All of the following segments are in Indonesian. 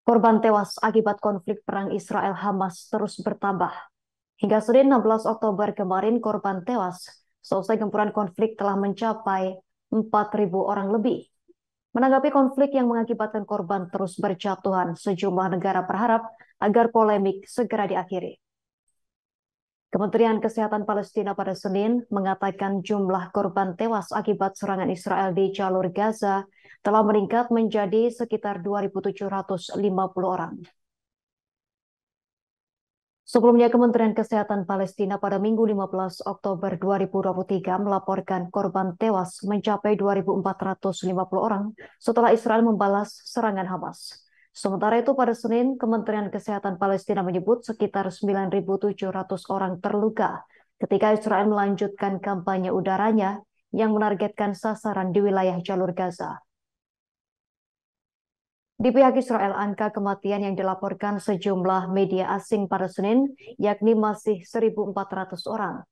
Korban tewas akibat konflik perang Israel-Hamas terus bertambah. Hingga Senin 16 Oktober kemarin korban tewas selesai gempuran konflik telah mencapai 4.000 orang lebih. Menanggapi konflik yang mengakibatkan korban terus berjatuhan, sejumlah negara berharap agar polemik segera diakhiri. Kementerian Kesehatan Palestina pada Senin mengatakan jumlah korban tewas akibat serangan Israel di jalur Gaza telah meningkat menjadi sekitar 2.750 orang. Sebelumnya, Kementerian Kesehatan Palestina pada Minggu 15 Oktober 2023 melaporkan korban tewas mencapai 2.450 orang setelah Israel membalas serangan Hamas. Sementara itu pada Senin, Kementerian Kesehatan Palestina menyebut sekitar 9.700 orang terluka ketika Israel melanjutkan kampanye udaranya yang menargetkan sasaran di wilayah jalur Gaza. Di pihak Israel, angka kematian yang dilaporkan sejumlah media asing pada Senin yakni masih 1.400 orang.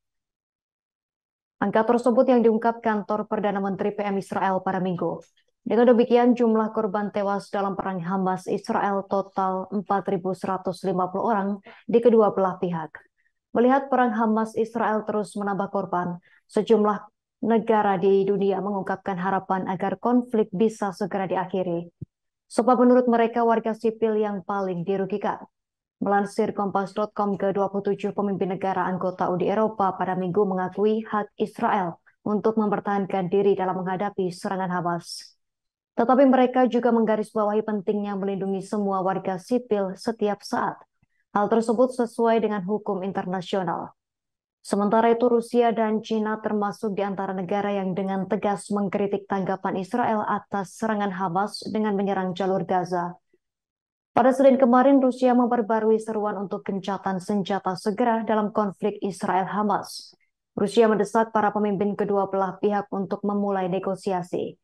Angka tersebut yang diungkap kantor Perdana Menteri PM Israel pada Minggu. Dengan demikian, jumlah korban tewas dalam perang Hamas-Israel total 4.150 orang di kedua belah pihak. Melihat perang Hamas-Israel terus menambah korban, sejumlah negara di dunia mengungkapkan harapan agar konflik bisa segera diakhiri. Sebab menurut mereka warga sipil yang paling dirugikan. Melansir Kompas.com, ke-27 pemimpin negara anggota Uni Eropa pada Minggu mengakui hak Israel untuk mempertahankan diri dalam menghadapi serangan Hamas. Tetapi mereka juga menggarisbawahi pentingnya melindungi semua warga sipil setiap saat. Hal tersebut sesuai dengan hukum internasional. Sementara itu, Rusia dan China termasuk di antara negara yang dengan tegas mengkritik tanggapan Israel atas serangan Hamas dengan menyerang jalur Gaza. Pada Senin kemarin, Rusia memperbarui seruan untuk gencatan senjata segera dalam konflik Israel-Hamas. Rusia mendesak para pemimpin kedua belah pihak untuk memulai negosiasi.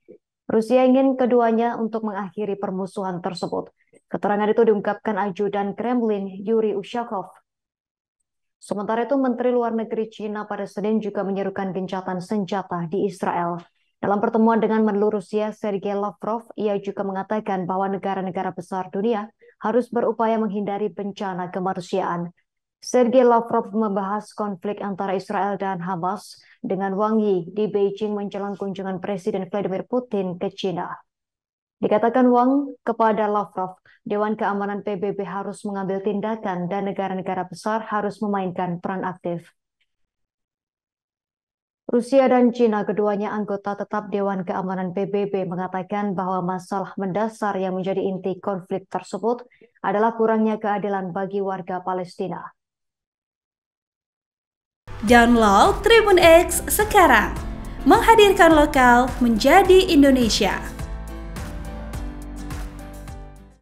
Rusia ingin keduanya untuk mengakhiri permusuhan tersebut. Keterangan itu diungkapkan ajudan Kremlin, Yuri Ushakov. Sementara itu, Menteri Luar Negeri China pada Senin juga menyerukan gencatan senjata di Israel. Dalam pertemuan dengan Menlu Rusia Sergei Lavrov, ia juga mengatakan bahwa negara-negara besar dunia harus berupaya menghindari bencana kemanusiaan. Sergei Lavrov membahas konflik antara Israel dan Hamas dengan Wang Yi di Beijing menjelang kunjungan Presiden Vladimir Putin ke China. Dikatakan Wang kepada Lavrov, Dewan Keamanan PBB harus mengambil tindakan dan negara-negara besar harus memainkan peran aktif. Rusia dan China, keduanya anggota tetap Dewan Keamanan PBB, mengatakan bahwa masalah mendasar yang menjadi inti konflik tersebut adalah kurangnya keadilan bagi warga Palestina. Download Tribun X sekarang, menghadirkan lokal menjadi Indonesia.